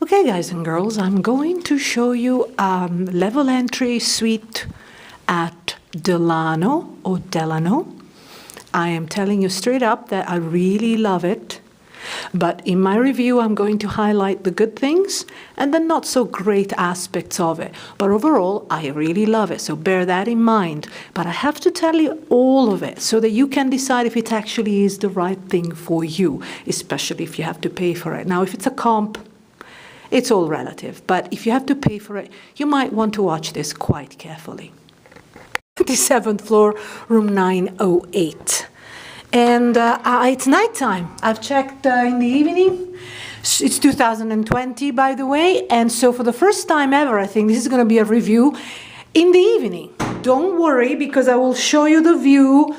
Okay, guys and girls, I'm going to show you level entry suite at Delano or Delano. I am telling you straight up that I really love it. But in my review, I'm going to highlight the good things and the not so great aspects of it. But overall, I really love it, so bear that in mind. But I have to tell you all of it so that you can decide if it actually is the right thing for you, especially if you have to pay for it. Now, if it's a comp, it's all relative. But if you have to pay for it, you might want to watch this quite carefully. 27th floor, room 908. And it's nighttime. I've checked in the evening. It's 2020, by the way. And so for the first time ever, I think this is going to be a review in the evening. Don't worry, because I will show you the view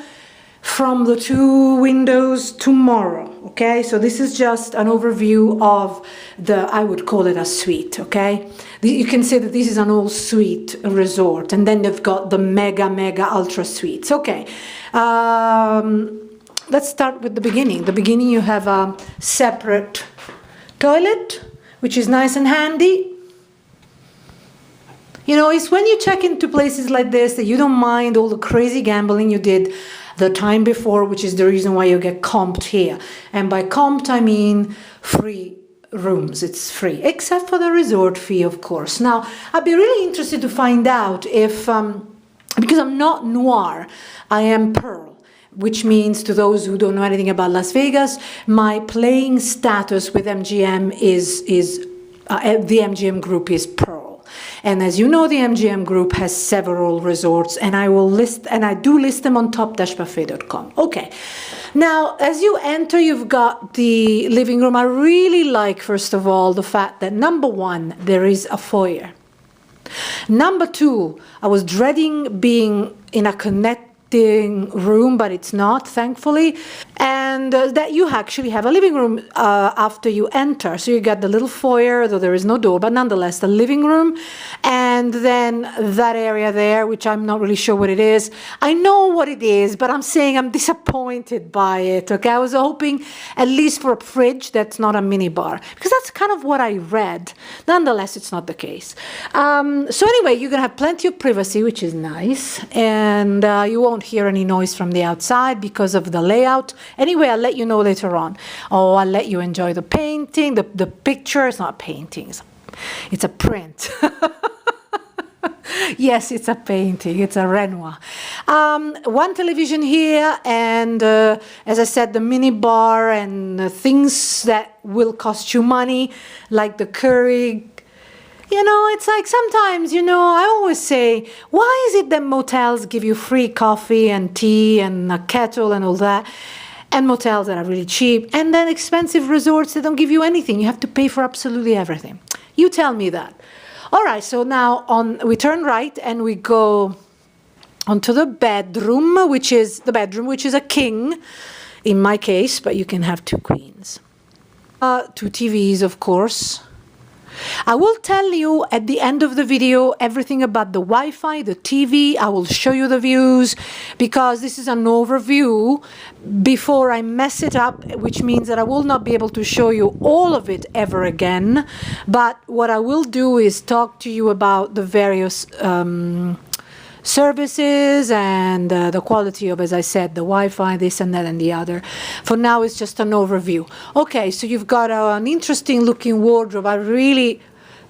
from the two windows tomorrow. Okay, so this is just an overview of I would call it a suite, okay? You can say that this is an all-suite resort, and then they've got the mega ultra suites. Okay, let's start with the beginning. The beginning, you have a separate toilet, which is nice and handy. You know, it's when you check into places like this that you don't mind all the crazy gambling you did the time before, which is the reason why you get comped here. And by comped, I mean free rooms. It's free, except for the resort fee, of course. Now, I'd be really interested to find out if, because I'm not noir, I am pearl, which means, to those who don't know anything about Las Vegas, my playing status with MGM is the MGM group is pearl. And as you know, the MGM group has several resorts, and I do list them on top-buffet.com. Okay. Now, as you enter, you've got the living room. I really like, first of all, the fact that, number one, there is a foyer. Number two, I was dreading being in a connecting room, but it's not, thankfully, and that you actually have a living room after you enter. So you got the little foyer, though there is no door, but nonetheless the living room, and then that area there, which I'm not really sure what it is. I know what it is, but I'm saying I'm disappointed by it. Okay, I was hoping at least for a fridge that's not a mini bar, because that's kind of what I read. Nonetheless, it's not the case. So anyway, you're gonna have plenty of privacy, which is nice, and you won't hear any noise from the outside because of the layout. Anyway, I'll let you know later on. Oh, I'll let you enjoy the painting, the picture. It's not paintings, it's a print. Yes, it's a painting, it's a Renoir. One television here, and as I said, the mini bar and things that will cost you money, like the Keurig. You know, it's like sometimes, you know, I always say, why is it that motels give you free coffee and tea and a kettle and all that, and motels that are really cheap, and then expensive resorts that don't give you anything? You have to pay for absolutely everything. You tell me that. All right, so now we turn right and we go onto the bedroom, which is a king, in my case, but you can have two queens. Two TVs, of course. I will tell you at the end of the video everything about the Wi-Fi, the TV. I will show you the views, because this is an overview before I mess it up, which means that I will not be able to show you all of it ever again. But what I will do is talk to you about the various services and the quality of, as I said, the Wi-Fi, this and that and the other. For now, it's just an overview. Okay, so you've got an interesting looking wardrobe. I really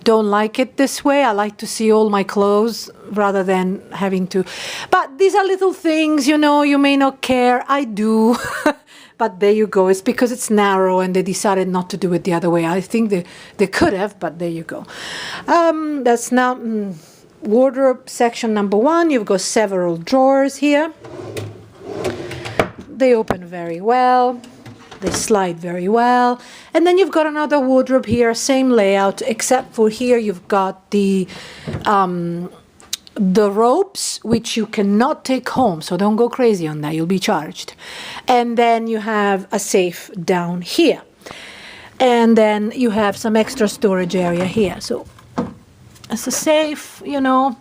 don't like it this way. I like to see all my clothes rather than having to. But these are little things, you know, you may not care. I do. But there you go. It's because it's narrow and they decided not to do it the other way. I think they could have, but there you go. That's now... wardrobe section number one. You've got several drawers here. They open very well. They slide very well. And then you've got another wardrobe here, same layout, except for here you've got the ropes, which you cannot take home, so don't go crazy on that, you'll be charged. And then you have a safe down here. And then you have some extra storage area here. So it's a safe, you know.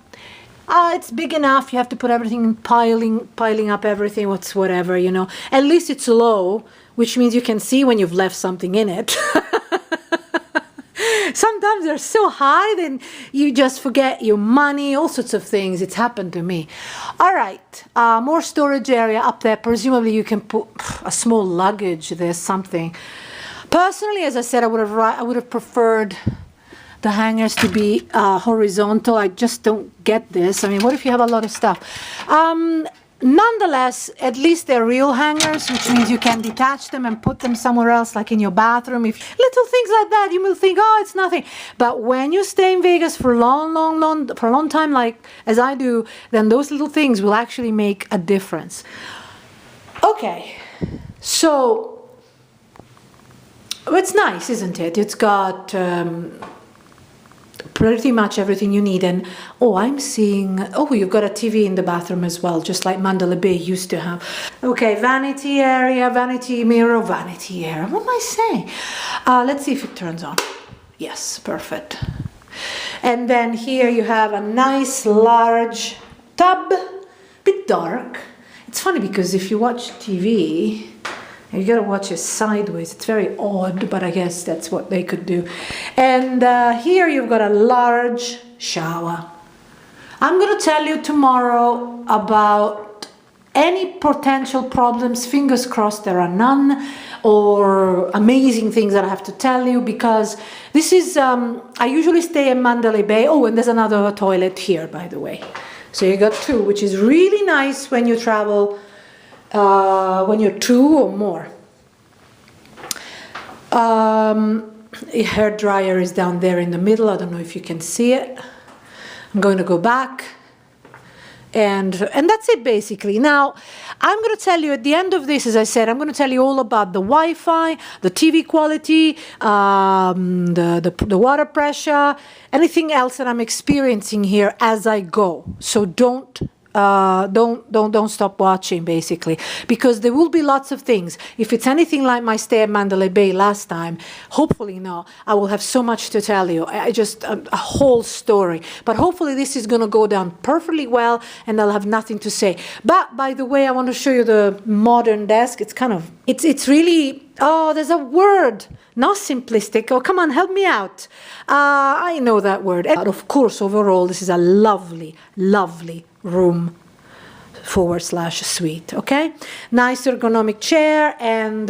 It's big enough. You have to put everything, piling up everything, whatever, you know. At least it's low, which means you can see when you've left something in it. Sometimes they're so high, then you just forget your money, all sorts of things. It's happened to me. All right, more storage area up there. Presumably you can put a small luggage. There's something. Personally, as I said, I would have preferred the hangers to be horizontal. I just don't get this. I mean, what if you have a lot of stuff? Nonetheless, at least they're real hangers, which means you can detach them and put them somewhere else, like in your bathroom. If little things like that, you will think, oh, it's nothing. But when you stay in Vegas for a long time, like as I do, then those little things will actually make a difference. Okay, so it's nice, isn't it? It's got pretty much everything you need. And oh, I'm seeing, oh, you've got a TV in the bathroom as well, just like Mandalay Bay used to have. Okay, vanity area, vanity mirror, vanity area. What am I saying? Let's see if it turns on. Yes, perfect. And then here you have a nice large tub, bit dark. It's funny because if you watch TV, you gotta watch it sideways. It's very odd, but I guess that's what they could do. And here you've got a large shower. I'm gonna tell you tomorrow about any potential problems. Fingers crossed there are none, or amazing things that I have to tell you, because this is, I usually stay in Mandalay Bay. Oh, and there's another toilet here, by the way. So you got two, which is really nice when you travel, when you're two or more. Hair dryer is down there in the middle. I don't know if you can see it. I'm going to go back. And that's it basically. Now, I'm going to tell you at the end of this, as I said, I'm going to tell you all about the Wi-Fi, the TV quality, the water pressure, anything else that I'm experiencing here as I go. So don't stop watching basically, because there will be lots of things. If it's anything like my stay at Mandalay Bay last time, hopefully not, I will have so much to tell you. I just a whole story, but hopefully this is going to go down perfectly well and I'll have nothing to say. But by the way, I want to show you the modern desk. It's kind of, it's really, oh, there's a word, not simplistic. Oh, come on, help me out. I know that word. And of course, overall, this is a lovely, lovely room / suite. Okay, nice ergonomic chair and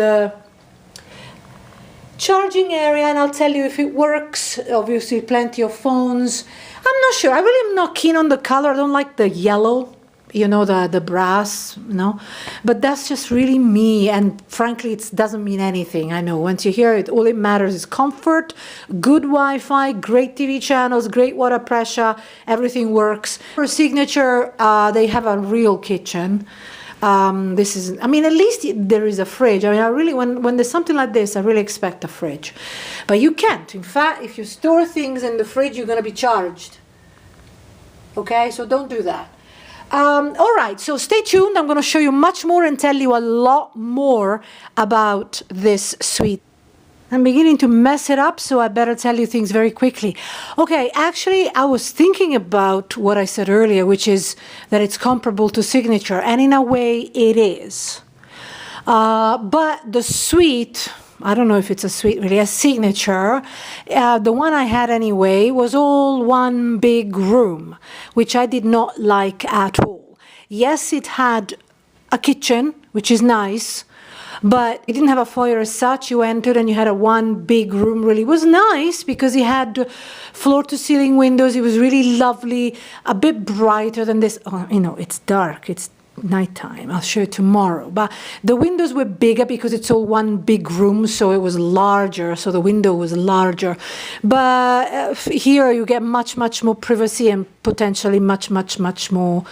charging area, and I'll tell you if it works. Obviously plenty of phones. I'm not sure, I really am not keen on the color. I don't like the yellow, you know, the brass, no, but that's just really me, and frankly it doesn't mean anything. I know once you hear it, all it matters is comfort, good Wi-Fi, great TV channels, great water pressure, everything works. For Signature, they have a real kitchen. This is, I mean, at least there is a fridge. I mean, I really, when there's something like this, I really expect a fridge, but you can't. In fact, if you store things in the fridge, you're going to be charged. Okay, so don't do that. All right, so stay tuned. I'm going to show you much more and tell you a lot more about this suite. I'm beginning to mess it up, so I better tell you things very quickly. Okay, actually, I was thinking about what I said earlier, which is that it's comparable to Signature, and in a way it is. But the suite, I don't know if it's a suite really, a Signature, the one I had anyway, was all one big room, which I did not like at all. Yes, it had a kitchen, which is nice, but it didn't have a foyer as such. You entered and you had a one big room, really. It was nice because it had floor-to-ceiling windows. It was really lovely, a bit brighter than this. Oh, you know, it's dark, it's nighttime. I'll show you tomorrow. But the windows were bigger because it's all one big room, so it was larger, so the window was larger. But here you get much, much more privacy and potentially much, much, much more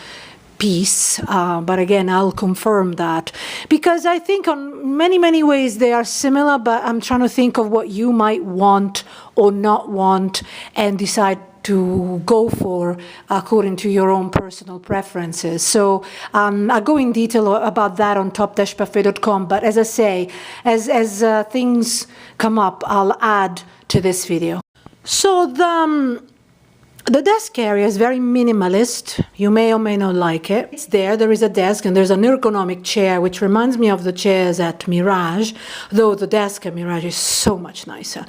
peace. But again, I'll confirm that, because I think on many, many ways they are similar, but I'm trying to think of what you might want or not want and decide to go for according to your own personal preferences. So I'll go in detail about that on top-buffet.com, but as I say, as things come up, I'll add to this video. So the desk area is very minimalist. You may or may not like it. It's there is a desk and there's an ergonomic chair, which reminds me of the chairs at Mirage, though the desk at Mirage is so much nicer.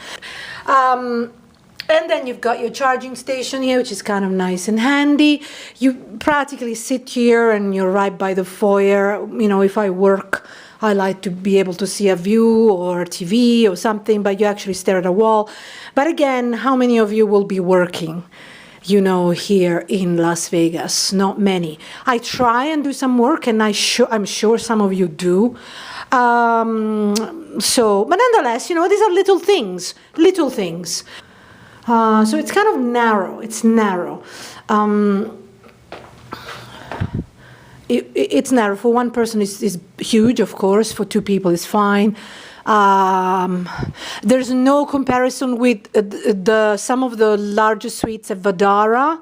And then you've got your charging station here, which is kind of nice and handy. You practically sit here and you're right by the foyer. You know, if I work, I like to be able to see a view or TV or something, but you actually stare at a wall. But again, how many of you will be working, you know, here in Las Vegas? Not many. I try and do some work, and I'm sure some of you do. But nonetheless, you know, these are little things, little things. So it's kind of narrow. It's narrow. It's narrow. For one person, it's huge, of course. For two people, it's fine. There's no comparison with some of the larger suites at Vdara.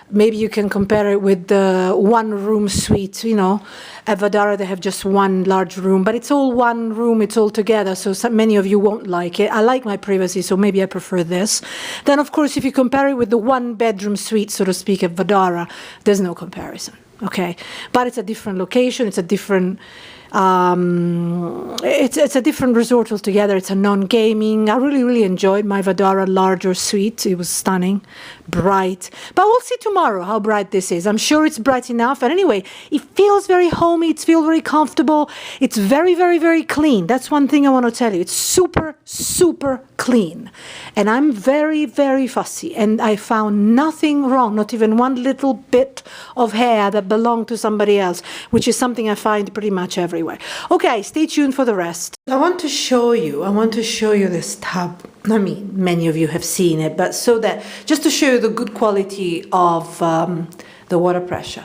Maybe you can compare it with the one-room suite, you know. At Vdara, they have just one large room, but it's all one room, it's all together, so many of you won't like it. I like my privacy, so maybe I prefer this. Then, of course, if you compare it with the one-bedroom suite, so to speak, at Vdara, there's no comparison, okay? But it's a different location, it's a different... it's a different resort altogether. It's a non-gaming. I really enjoyed my Vdara larger suite. It was stunning, bright. But we'll see tomorrow how bright this is. I'm sure it's bright enough. And anyway, it feels very homey. It feels very comfortable. It's very clean. That's one thing I want to tell you. It's super clean. And I'm very fussy. And I found nothing wrong, not even one little bit of hair that belonged to somebody else, which is something I find pretty much everywhere. Okay, stay tuned for the rest. I want to show you this tub. I mean, many of you have seen it, but so that, just to show you the good quality of the water pressure.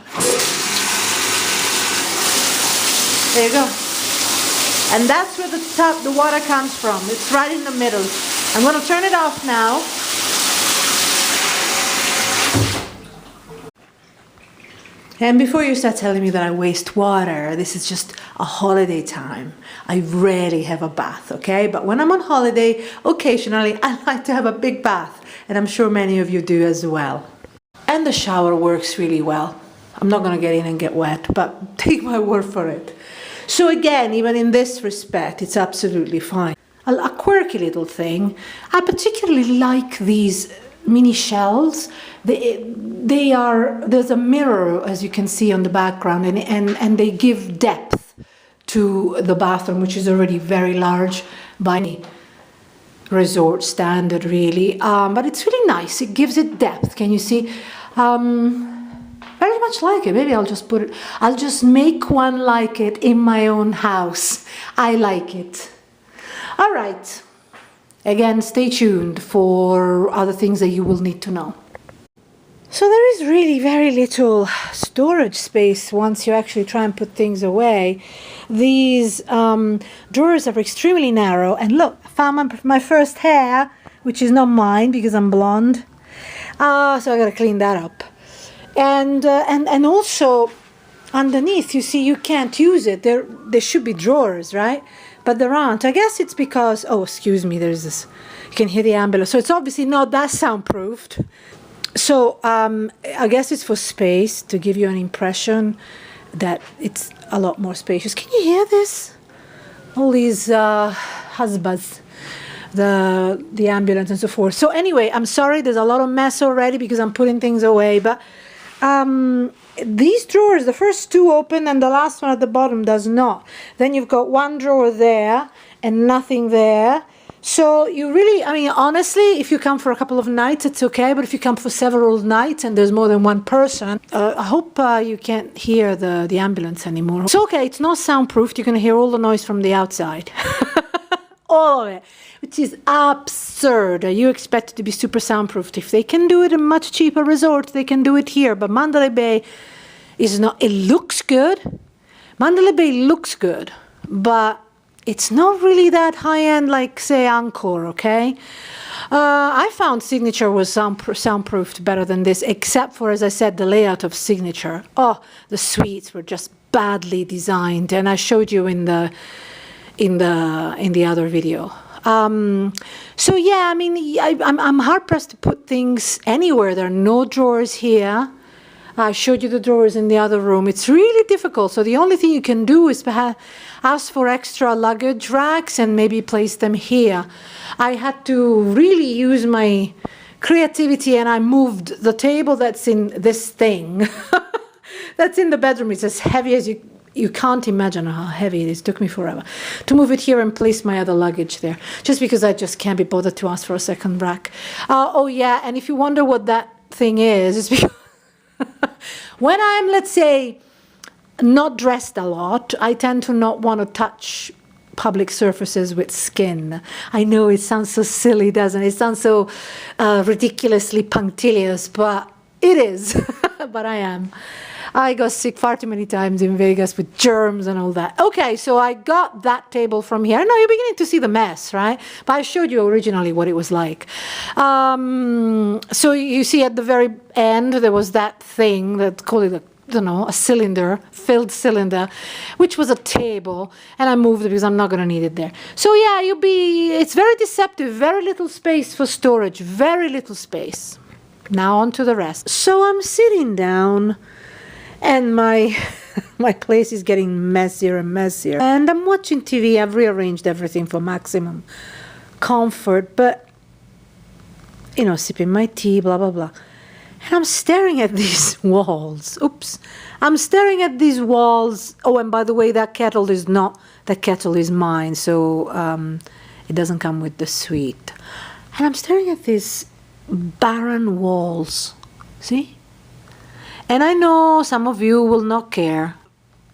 There you go. And that's where the water comes from. It's right in the middle. I'm going to turn it off now. And before you start telling me that I waste water, this is just a holiday time. I rarely have a bath, okay? But when I'm on holiday, occasionally I like to have a big bath. And I'm sure many of you do as well. And the shower works really well. I'm not going to get in and get wet, but take my word for it. So again, even in this respect, it's absolutely fine. A quirky little thing. I particularly like these mini shelves. There's a mirror, as you can see on the background, and they give depth to the bathroom, which is already very large by any resort standard, really. But it's really nice. It gives it depth. Can you see? Very much like it. Maybe I'll just make one like it in my own house. I like it. All right. Again, stay tuned for other things that you will need to know. So there is really very little storage space once you actually try and put things away. These drawers are extremely narrow. And look, I found my first hair, which is not mine because I'm blonde. So I gotta clean that up. And also underneath, you see, you can't use it. There should be drawers, right? But there aren't. I guess it's because, oh, excuse me, there's this, you can hear the ambulance. So it's obviously not that soundproofed. So I guess it's for space, to give you an impression that it's a lot more spacious. Can you hear this? All these husbands, the ambulance and so forth. So anyway, I'm sorry, there's a lot of mess already because I'm putting things away. But these drawers, the first two open and the last one at the bottom does not. Then you've got one drawer there and nothing there. So you really, I mean, honestly, if you come for a couple of nights, it's okay. But if you come for several nights and there's more than one person, I hope you can't hear the ambulance anymore. It's okay, it's not soundproofed. You're going to hear all the noise from the outside. All of it, which is absurd. You expect it to be super soundproofed. If they can do it in much cheaper resorts, they can do it here. But Mandalay Bay is not, it looks good. Mandalay Bay looks good, but it's not really that high-end like, say, Angkor, okay? I found Signature was soundproofed better than this, except for, as I said, the layout of Signature. Oh, the suites were just badly designed, and I showed you in the other video. So yeah, I mean, I'm hard-pressed to put things anywhere. There are no drawers here. I showed you the drawers in the other room. It's really difficult. So the only thing you can do is perhaps ask for extra luggage racks and maybe place them here. I had to really use my creativity, and I moved the table that's in this thing that's in the bedroom. It's as heavy as you can't imagine how heavy it is. It took me forever to move it here and place my other luggage there, just because I just can't be bothered to ask for a second rack. Oh yeah, and if you wonder what that thing is, it's because when I'm, let's say, not dressed a lot, I tend to not want to touch public surfaces with skin. I know it sounds so silly, doesn't it? It sounds so ridiculously punctilious, but it is. But I am. I got sick far too many times in Vegas with germs and all that. Okay, so I got that table from here. Now you're beginning to see the mess, right? But I showed you originally what it was like. So you see at the very end, there was that thing that, call it a cylinder, filled cylinder, which was a table, and I moved it because I'm not going to need it there. So yeah, it's very deceptive, very little space for storage, very little space. Now on to the rest. So I'm sitting down, and my place is getting messier and messier. And I'm watching TV. I've rearranged everything for maximum comfort, but, you know, sipping my tea, blah, blah, blah. And I'm staring at these walls. Oops. I'm staring at these walls. Oh, and by the way, that kettle is mine, so it doesn't come with the suite. And I'm staring at these barren walls. See? And I know some of you will not care.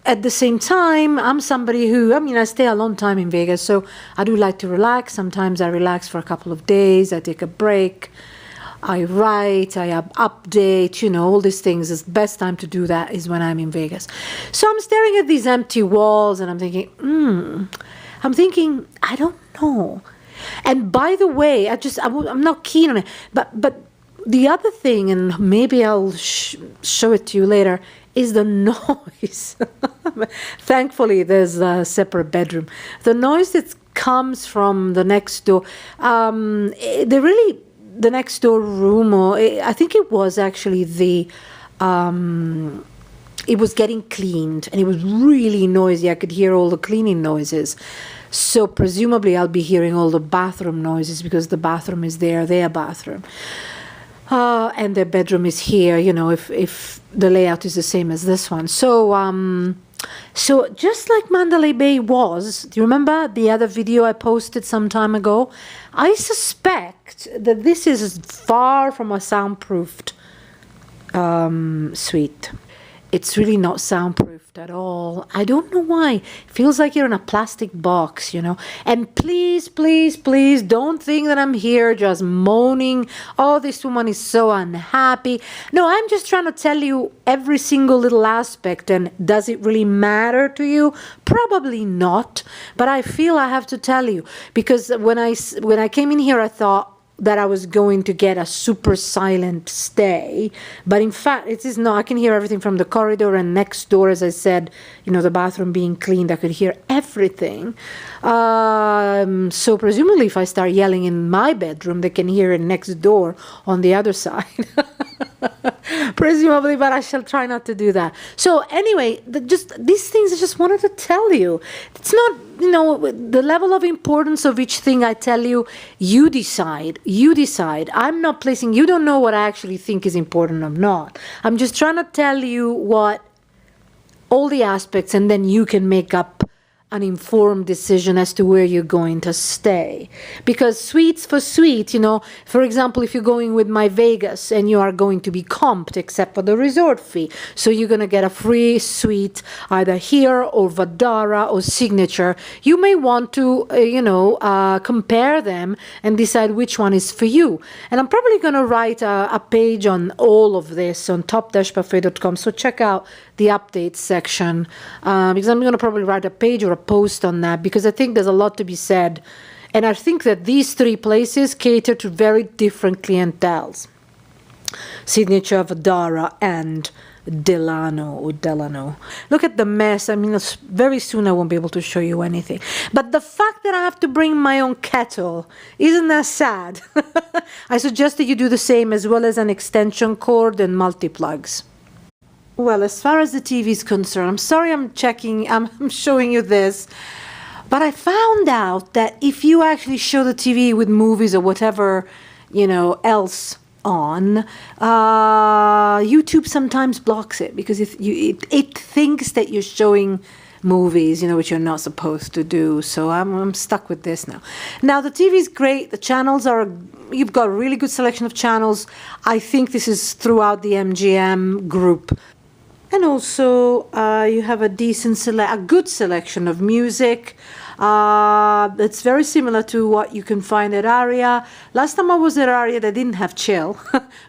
At the same time, I'm somebody who, I stay a long time in Vegas, so I do like to relax. Sometimes I relax for a couple of days. I take a break. I write, I update, you know, all these things. The best time to do that is when I'm in Vegas. So I'm staring at these empty walls, and I'm thinking, I don't know. And by the way, I'm not keen on it. But the other thing, and maybe I'll show it to you later, is the noise. Thankfully, there's a separate bedroom. The noise that comes from the next door, the next door room, or I think it was actually it was getting cleaned, and it was really noisy. I could hear all the cleaning noises. So presumably I'll be hearing all the bathroom noises, because the bathroom is their bathroom. And their bedroom is here, you know, if the layout is the same as this one. So so just like Mandalay Bay was, do you remember the other video I posted some time ago? I suspect that this is far from a soundproofed suite. It's really not soundproofed at all. I don't know why. It feels like you're in a plastic box, you know. And please, please, please don't think that I'm here just moaning, oh, this woman is so unhappy. No, I'm just trying to tell you every single little aspect. And does it really matter to you? Probably not. But I feel I have to tell you, because when I came in here, I thought that I was going to get a super silent stay, but in fact it is not. I can hear everything from the corridor, and next door, as I said, you know, the bathroom being cleaned, I could hear everything. So presumably if I start yelling in my bedroom, they can hear it next door on the other side. Presumably, but I shall try not to do that. So anyway, just these things I just wanted to tell you. It's not, you know, the level of importance of each thing I tell you, you decide. You decide. I'm not placing, you don't know what I actually think is important or not. I'm just trying to tell you what all the aspects, and then you can make up an informed decision as to where you're going to stay. Because suites for suite, you know, for example, if you're going with my Vegas and you are going to be comped except for the resort fee, so you're going to get a free suite either here or vdara or signature, you may want to compare them and decide which one is for you. And I'm probably going to write a page on all of this on top-buffet.com, so check out the updates section, because I'm going to probably write a page or a post on that, because I think there's a lot to be said. And I think that these three places cater to very different clienteles. Signature, vdara, and DELANO. Look at the mess. I mean, very soon I won't be able to show you anything. But the fact that I have to bring my own kettle, isn't that sad? I suggest that you do the same, as well as an extension cord and multi-plugs. Well, as far as the TV is concerned, I'm sorry I'm showing you this, but I found out that if you actually show the TV with movies or whatever else on. YouTube sometimes blocks it because it thinks that you're showing movies, which you're not supposed to do. So I'm stuck with this now. Now the TV is great. The channels you've got a really good selection of channels. I think this is throughout the MGM group. And also you have a good selection of music. It's very similar to what you can find at Aria. Last time I was at Aria, they didn't have chill,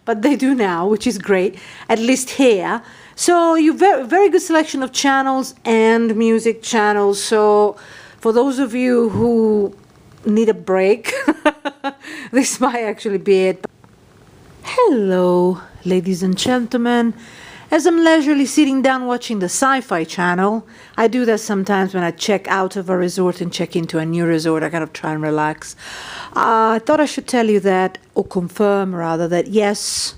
but they do now, which is great, at least here. So you very good selection of channels and music channels. So for those of you who need a break, this might actually be it. Hello, ladies and gentlemen. As I'm leisurely sitting down watching the Sci-Fi Channel, I do that sometimes when I check out of a resort and check into a new resort. I kind of try and relax. I thought I should tell you that, or confirm rather, that yes,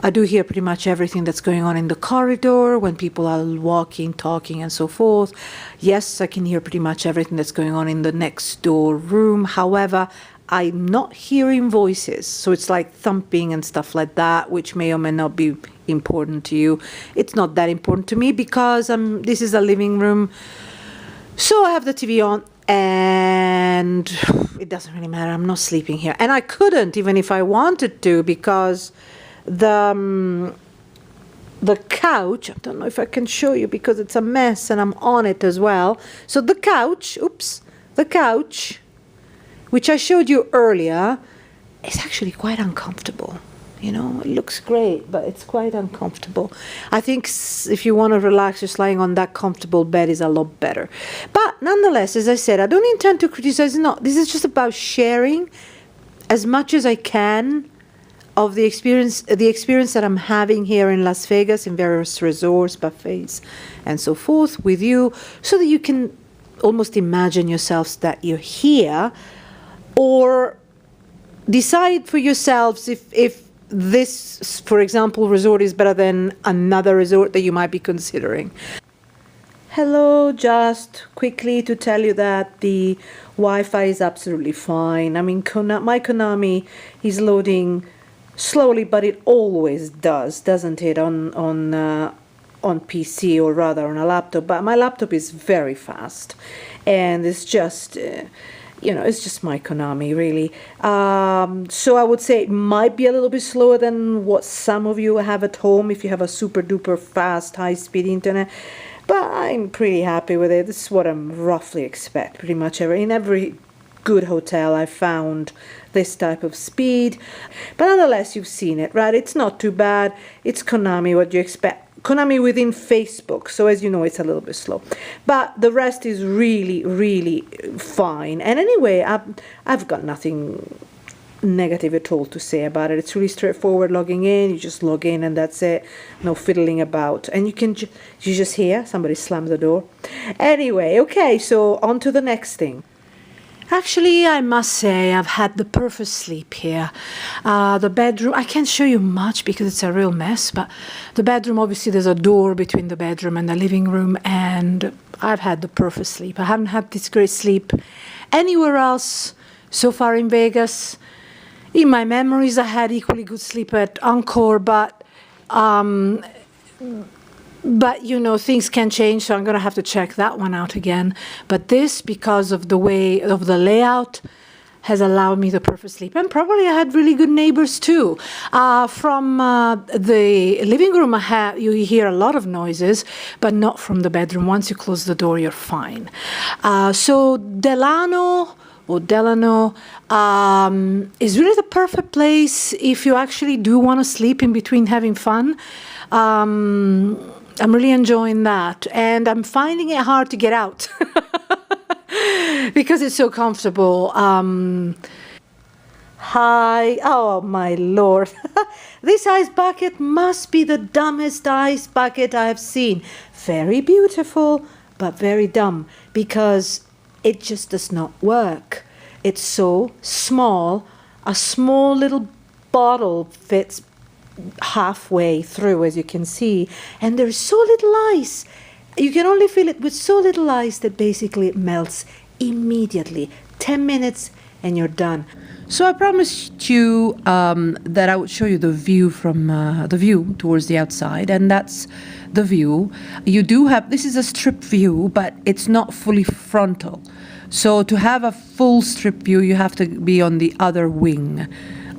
I do hear pretty much everything that's going on in the corridor when people are walking, talking, and so forth. Yes, I can hear pretty much everything that's going on in the next door room. However, I'm not hearing voices, so it's like thumping and stuff like that, which may or may not be important to you. It's not that important to me because this is a living room, so I have the TV on, and it doesn't really matter. I'm not sleeping here, and I couldn't even if I wanted to because the couch, I don't know if I can show you because it's a mess and I'm on it as well. So the couch, which I showed you earlier, is actually quite uncomfortable. It looks great, but it's quite uncomfortable. I think if you want to relax, just lying on that comfortable bed is a lot better. But nonetheless, as I said, I don't intend to criticize. No, this is just about sharing as much as I can of the experience that I'm having here in Las Vegas, in various resorts, buffets, and so forth with you, so that you can almost imagine yourselves that you're here, or decide for yourselves if this, for example, resort is better than another resort that you might be considering. Hello, just quickly to tell you that the Wi-Fi is absolutely fine. I mean, my Konami is loading slowly, but it always does, doesn't it, on PC, or rather on a laptop. But my laptop is very fast, and it's just it's just my Konami, really. So I would say it might be a little bit slower than what some of you have at home if you have a super duper fast high-speed internet, but I'm pretty happy with it. This is what I'm roughly expect pretty much in every good hotel I found this type of speed. But nonetheless, you've seen it, right? It's not too bad. It's Konami, what you expect. Konami within Facebook, so as you know, it's a little bit slow, but the rest is really, really fine. And anyway, I've got nothing negative at all to say about it. It's really straightforward. Logging in, you just log in and that's it. No fiddling about. And you just hear somebody slam the door. Anyway, okay, so on to the next thing. Actually, I must say I've had the perfect sleep here. The bedroom, I can't show you much because it's a real mess, but the bedroom, obviously there's a door between the bedroom and the living room, and I've had the perfect sleep. I haven't had this great sleep anywhere else so far in Vegas. In my memories, I had equally good sleep at Encore, but things can change, so I'm going to have to check that one out again. But this, because of the way of the layout, has allowed me the perfect sleep. And probably I had really good neighbors too. From the living room, you hear a lot of noises, but not from the bedroom. Once you close the door, you're fine. So DELANO is really the perfect place if you actually do want to sleep in between having fun. I'm really enjoying that, and I'm finding it hard to get out because it's so comfortable. Hi, oh my lord. This ice bucket must be the dumbest ice bucket I have seen. Very beautiful, but very dumb, because it just does not work. It's so small. A small little bottle fits halfway through, as you can see, and there's so little ice. You can only fill it with so little ice that basically it melts immediately. 10 minutes and you're done. So I promised you that I would show you the view from the view towards the outside, and that's the view. You do have, this is a strip view, but it's not fully frontal. So to have a full strip view, you have to be on the other wing.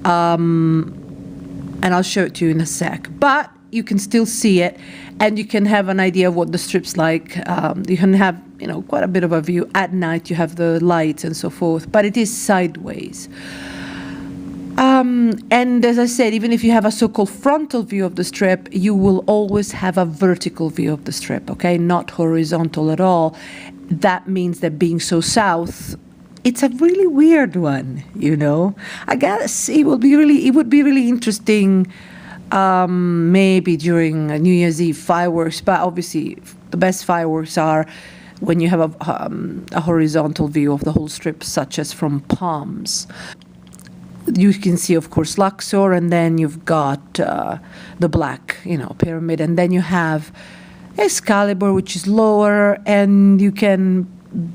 And I'll show it to you in a sec. But you can still see it, and you can have an idea of what the strip's like. You can have, you know, quite a bit of a view. At night, you have the lights and so forth, but it is sideways. And as I said, even if you have a so-called frontal view of the strip, you will always have a vertical view of the strip, okay? Not horizontal at all. That means that being so south, it's a really weird one, you know? I guess it would be really interesting, maybe during New Year's Eve fireworks, but obviously the best fireworks are when you have a horizontal view of the whole strip, such as from Palms. You can see, of course, Luxor, and then you've got the black, you know, pyramid, and then you have Excalibur, which is lower, and you can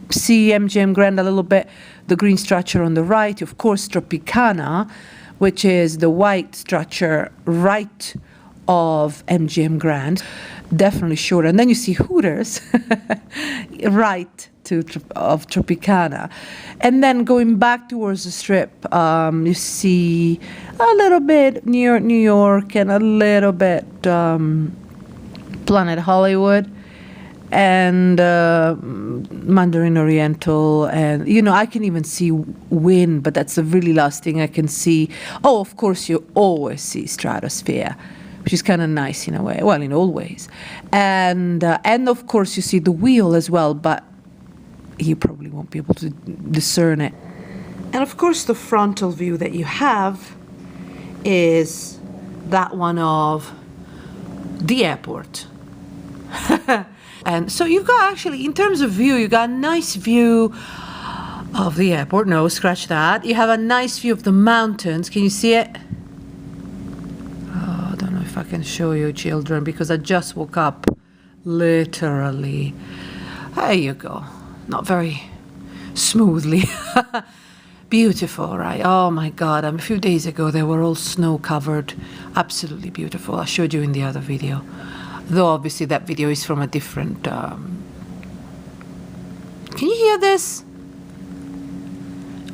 see MGM Grand a little bit, the green structure on the right, of course, Tropicana, which is the white structure right of MGM Grand, definitely shorter. And then you see Hooters right of Tropicana. And then going back towards the strip, you see a little bit New York, and a little bit Planet Hollywood, and Mandarin Oriental, and, you know, I can even see Wynn, but that's the really last thing I can see. Oh, of course, you always see Stratosphere, which is kind of nice in a way, well, in all ways. And of course, you see the wheel as well, but you probably won't be able to discern it. And of course, the frontal view that you have is that one of the airport. And so you've got, actually, in terms of view, you got a nice view of the airport. No, scratch that. You have a nice view of the mountains. Can you see it? Oh, I don't know if I can show you, children, because I just woke up, literally. There you go. Not very smoothly. Beautiful, right? Oh my God, a few days ago they were all snow covered. Absolutely beautiful. I showed you in the other video. Though obviously that video is from a different... Can you hear this?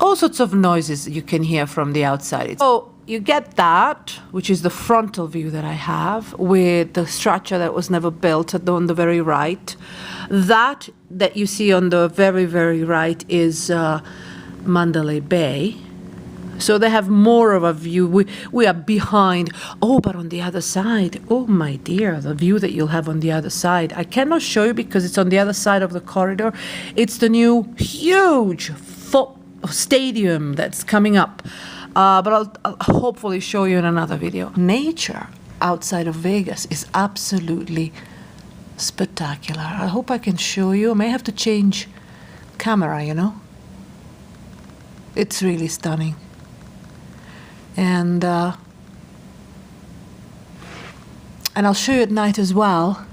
All sorts of noises you can hear from the outside. So you get that, which is the frontal view that I have, with the structure that was never built on the very right. That you see on the very, very right is Mandalay Bay. So they have more of a view. We are behind. Oh, but on the other side, oh my dear, the view that you'll have on the other side. I cannot show you because it's on the other side of the corridor. It's the new huge stadium that's coming up. But I'll hopefully show you in another video. Nature outside of Vegas is absolutely spectacular. I hope I can show you. I may have to change camera, you know. It's really stunning. And I'll show you at night as well,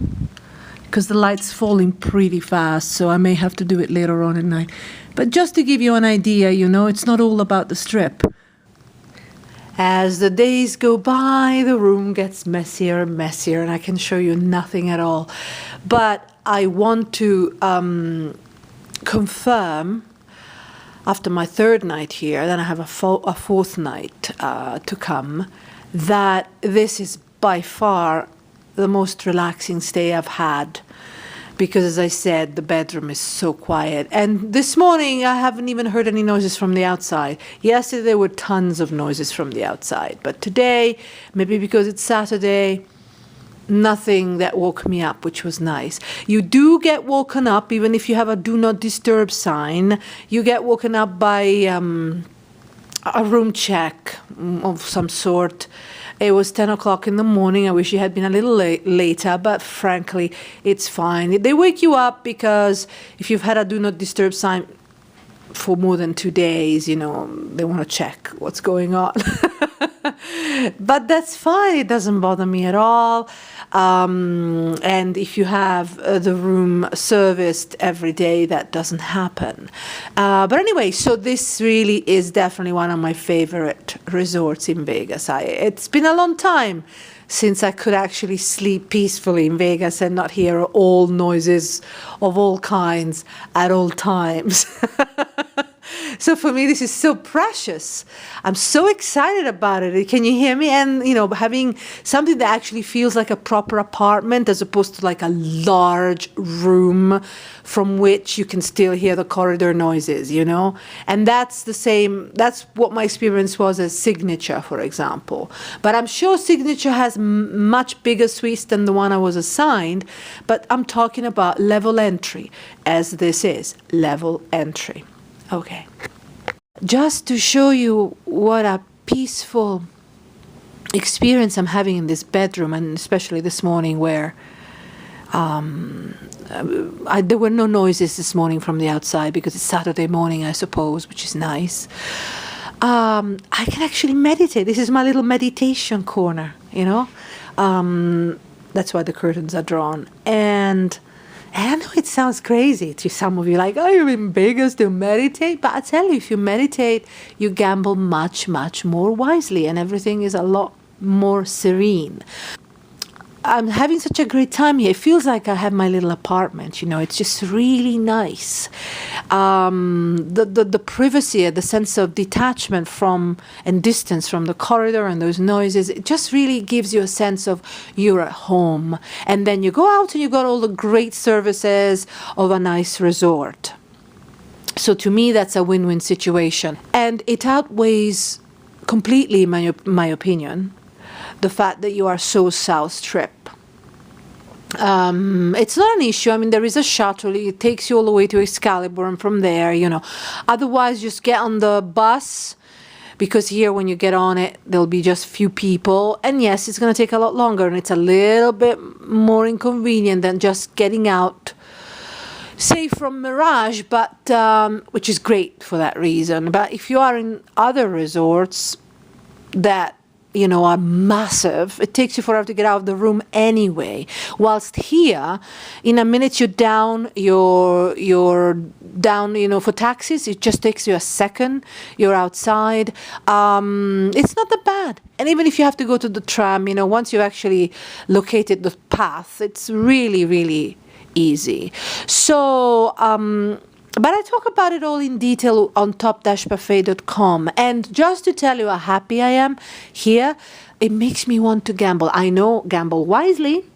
because the light's falling pretty fast, so I may have to do it later on at night. But just to give you an idea, you know, it's not all about the strip. As the days go by, the room gets messier and messier, and I can show you nothing at all. But I want to confirm, after my third night here, then I have a fourth night to come, that this is by far the most relaxing stay I've had. Because, as I said, the bedroom is so quiet. And this morning, I haven't even heard any noises from the outside. Yesterday, there were tons of noises from the outside. But today, maybe because it's Saturday, nothing that woke me up, which was nice. You do get woken up, even if you have a do not disturb sign. You get woken up by a room check of some sort. It was 10 o'clock in the morning. I wish it had been a little later, but frankly, it's fine. They wake you up because if you've had a do not disturb sign for more than 2 days, you know, they want to check what's going on. But that's fine. It doesn't bother me at all. And if you have the room serviced every day, that doesn't happen. But anyway, so this really is definitely one of my favorite resorts in Vegas. It's been a long time since I could actually sleep peacefully in Vegas and not hear all noises of all kinds at all times. So for me, this is so precious. I'm so excited about it. Can you hear me? And, you know, having something that actually feels like a proper apartment as opposed to like a large room from which you can still hear the corridor noises, you know? And that's the same, that's what my experience was as Signature, for example. But I'm sure Signature has much bigger suites than the one I was assigned, but I'm talking about level entry, as this is, level entry. Okay. Just to show you what a peaceful experience I'm having in this bedroom, and especially this morning where there were no noises this morning from the outside because it's Saturday morning, I suppose, which is nice. I can actually meditate. This is my little meditation corner, you know. That's why the curtains are drawn. And I know it sounds crazy to some of you, like, oh, you're in Vegas to meditate. But I tell you, if you meditate, you gamble much, much more wisely, and everything is a lot more serene. I'm having such a great time here. It feels like I have my little apartment, you know. It's just really nice. The privacy, the sense of detachment from and distance from the corridor and those noises, it just really gives you a sense of you're at home. And then you go out and you got all the great services of a nice resort. So to me, that's a win-win situation. And it outweighs completely, in my opinion, the fact that you are so South Strip. It's not an issue. I mean, there is a shuttle. It takes you all the way to Excalibur, and from there, you know. Otherwise, just get on the bus, because here, when you get on it, there'll be just few people. And yes, it's going to take a lot longer, and it's a little bit more inconvenient than just getting out, say, from Mirage, but which is great for that reason. But if you are in other resorts that, you know, are massive, it takes you forever to get out of the room anyway. Whilst here, in a minute you're down, you're down, you know, for taxis, it just takes you a second, you're outside. It's not that bad. And even if you have to go to the tram, you know, once you've actually located the path, it's really, really easy. So, but I talk about it all in detail on top-buffet.com. And just to tell you how happy I am here, it makes me want to gamble. I know, gamble wisely,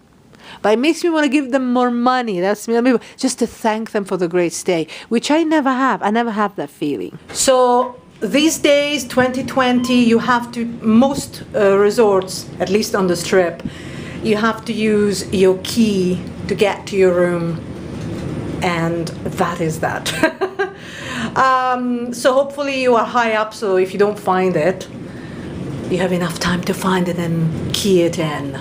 but it makes me want to give them more money. That's me, just to thank them for the great stay, which I never have. I never have that feeling. So these days, 2020, you have to, most resorts, at least on the Strip, you have to use your key to get to your room. And that is that. So hopefully you are high up, so if you don't find it, you have enough time to find it and key it in.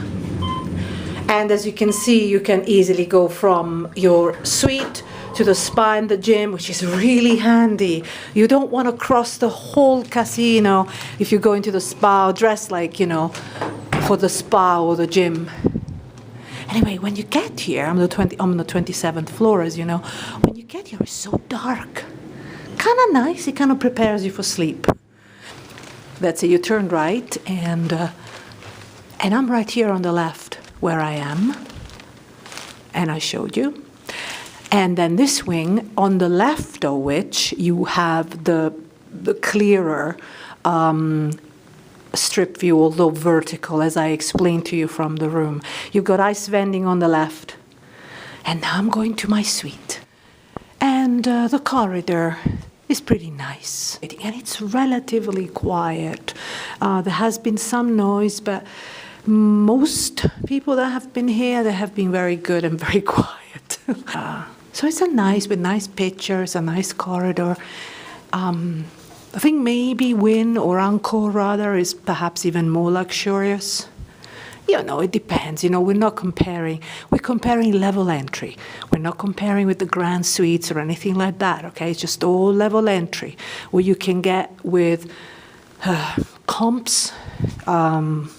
And as you can see, you can easily go from your suite to the spa and the gym, which is really handy. You don't want to cross the whole casino if you go into the spa dressed like, you know, for the spa or the gym. Anyway, when you get here, I'm on the 27th floor, as you know. When you get here, it's so dark. Kind of nice. It kind of prepares you for sleep. That's it. You turn right, and I'm right here on the left where I am. And I showed you. And then this wing, on the left of which you have the clearer strip view, although vertical, as I explained to you from the room. You've got ice vending on the left. And now I'm going to my suite. And the corridor is pretty nice. And it's relatively quiet. There has been some noise, but most people that have been here, they have been very good and very quiet. So it's with nice pictures, a nice corridor. I think maybe Wynn or Encore rather is perhaps even more luxurious. You know, it depends. You know, we're not comparing. We're comparing level entry. We're not comparing with the grand suites or anything like that, okay? It's just all level entry, where you can get with comps. And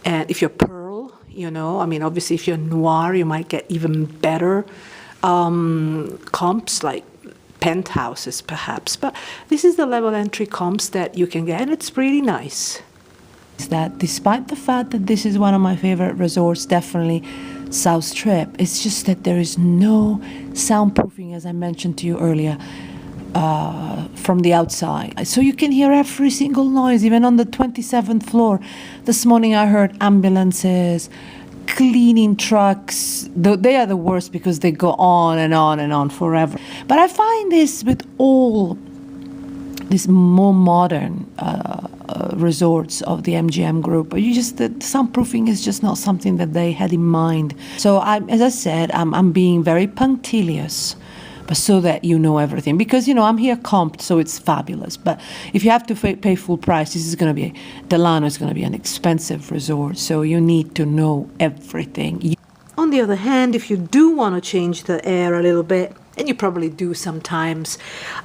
if you're pearl, you know, I mean, obviously if you're noir, you might get even better comps, like penthouses perhaps. But this is the level entry comps that you can get, and it's really nice. Is that despite the fact that this is one of my favorite resorts, definitely South Strip, it's just that there is no soundproofing, as I mentioned to you earlier, from the outside. So you can hear every single noise, even on the 27th floor. This morning I heard ambulances, cleaning trucks. They are the worst because they go on and on and on forever. But I find this with all these more modern resorts of the MGM group, the soundproofing is just not something that they had in mind. So as I said, I'm being very punctilious, but so that you know everything. Because, you know, I'm here comped, so it's fabulous. But if you have to pay full price, this is going to be, Delano is going to be an expensive resort, so you need to know everything. On the other hand, if you do want to change the air a little bit, and you probably do sometimes,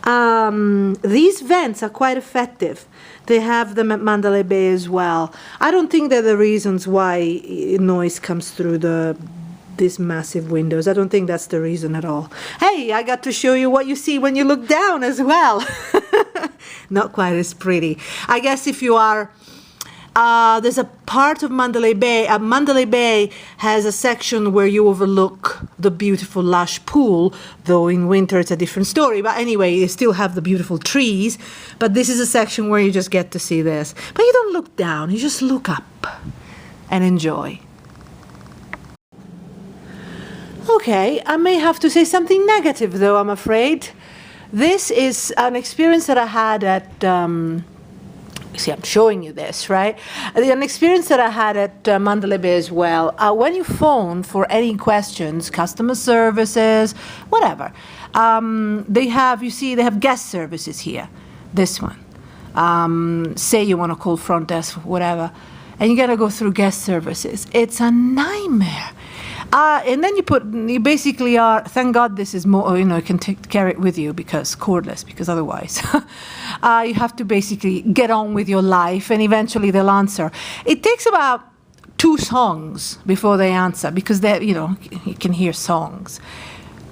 these vents are quite effective. They have them at Mandalay Bay as well. I don't think they're the reasons why noise comes through these massive windows. I don't think that's the reason at all. Hey, I got to show you what you see when you look down as well. Not quite as pretty. I guess if you are, there's a part of Mandalay Bay, Mandalay Bay has a section where you overlook the beautiful lush pool, though in winter it's a different story. But anyway, you still have the beautiful trees. But this is a section where you just get to see this. But you don't look down, you just look up and enjoy. Okay, I may have to say something negative, though, I'm afraid. This is an experience that I had at, see, I'm showing you this, right? An experience that I had at Mandalay Bay as well. When you phone for any questions, customer services, whatever, they have guest services here, this one. Say you want to call front desk, whatever, and you got to go through guest services. It's a nightmare. And then you basically are, thank God this is more, you know, you can carry it with you because cordless, because otherwise you have to basically get on with your life and eventually they'll answer. It takes about 2 songs before they answer because they, you know, you can hear songs.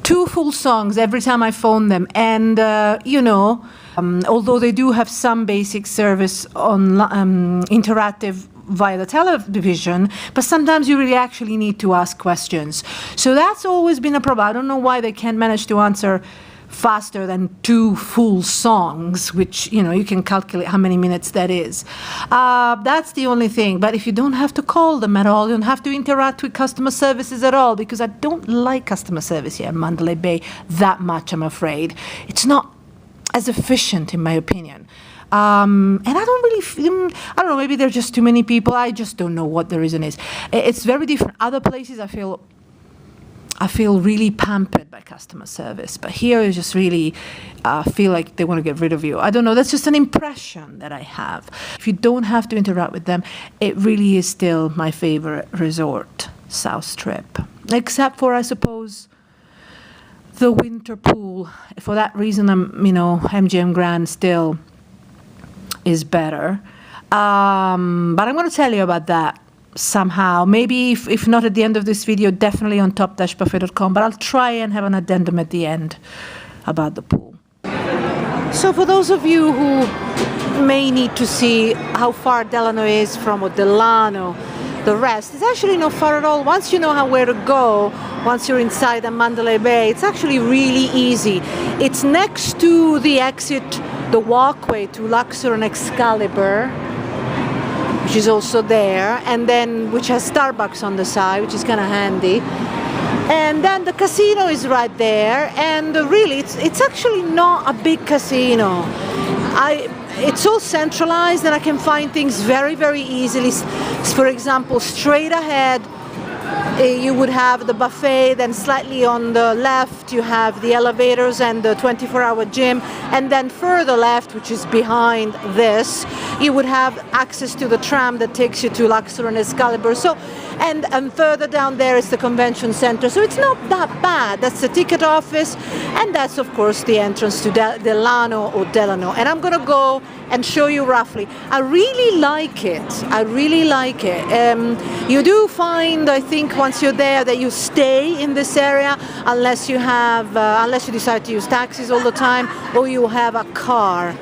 2 full songs every time I phone them. And, you know, although they do have some basic service on interactive via the television, but sometimes you really actually need to ask questions. So that's always been a problem. I don't know why they can't manage to answer faster than 2 full songs, which, you know, you can calculate how many minutes that is. That's the only thing. But if you don't have to call them at all, you don't have to interact with customer services at all, because I don't like customer service here in Mandalay Bay that much, I'm afraid. It's not as efficient, in my opinion. And I don't really feel, I don't know, maybe there are just too many people. I just don't know what the reason is. It's very different. Other places I feel really pampered by customer service. But here I just really feel like they want to get rid of you. I don't know, that's just an impression that I have. If you don't have to interact with them, it really is still my favorite resort, South Strip. Except for, I suppose, the winter pool. For that reason, MGM Grand still is better. But I'm going to tell you about that somehow. Maybe if not at the end of this video, definitely on top-buffet.com, but I'll try and have an addendum at the end about the pool. So for those of you who may need to see how far Delano is from Delano, the rest is actually not far at all. Once you know where to go, once you're inside the Mandalay Bay, it's actually really easy. It's next to the exit, the walkway to Luxor and Excalibur, which is also there, and then which has Starbucks on the side, which is kind of handy. And then the casino is right there, and really it's actually not a big casino. It's all centralized, and I can find things very, very easily. For example, straight ahead You would have the buffet, then slightly on the left you have the elevators and the 24-hour gym, and then further left, which is behind this, you would have access to the tram that takes you to Luxor and Excalibur. So, and further down there is the convention center. So it's not that bad. That's the ticket office, and that's of course the entrance to Delano or Delano. And I'm gonna go and show you roughly. I really like it. I really like it. You do find, I think, once you're there that you stay in this area unless you have, unless you decide to use taxis all the time or you have a car.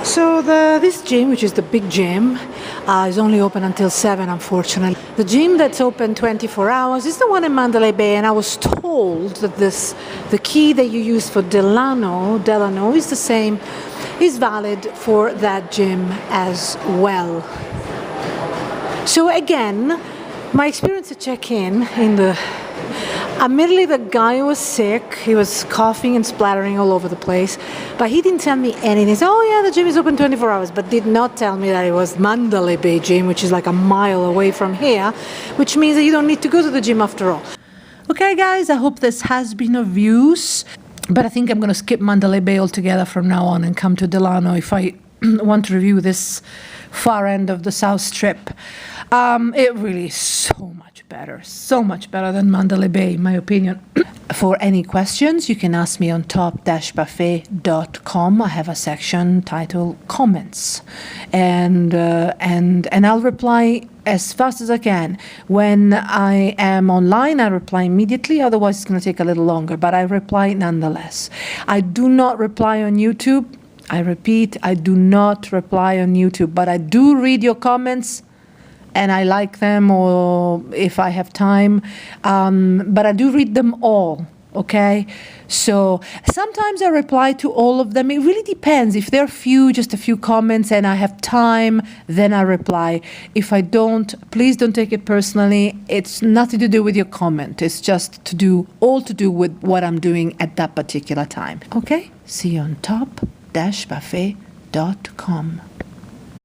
So this gym, which is the big gym, is only open until 7, unfortunately. The gym that's open 24 hours is the one in Mandalay Bay, and I was told that the key that you use for Delano is the same, is valid for that gym as well. So again, my experience at check-in admittedly the guy was sick, he was coughing and splattering all over the place, but he didn't tell me anything. He said, oh yeah, the gym is open 24 hours, but did not tell me that it was Mandalay Bay Gym, which is like a mile away from here, which means that you don't need to go to the gym after all. Okay guys, I hope this has been of use, but I think I'm going to skip Mandalay Bay altogether from now on and come to Delano if I want to review this far end of the South Strip. It really is so much better than Mandalay Bay, in my opinion. For any questions, you can ask me on top-buffet.com. I have a section titled Comments, and I'll reply as fast as I can. When I am online, I reply immediately, otherwise it's going to take a little longer, but I reply nonetheless. I do not reply on YouTube. I repeat, I do not reply on YouTube, but I do read your comments and I like them, or if I have time, but I do read them all, okay? So sometimes I reply to all of them. It really depends. If there are just a few comments and I have time, then I reply. If I don't, please don't take it personally. It's nothing to do with your comment. It's just all to do with what I'm doing at that particular time, okay? See you on top-buffet.com.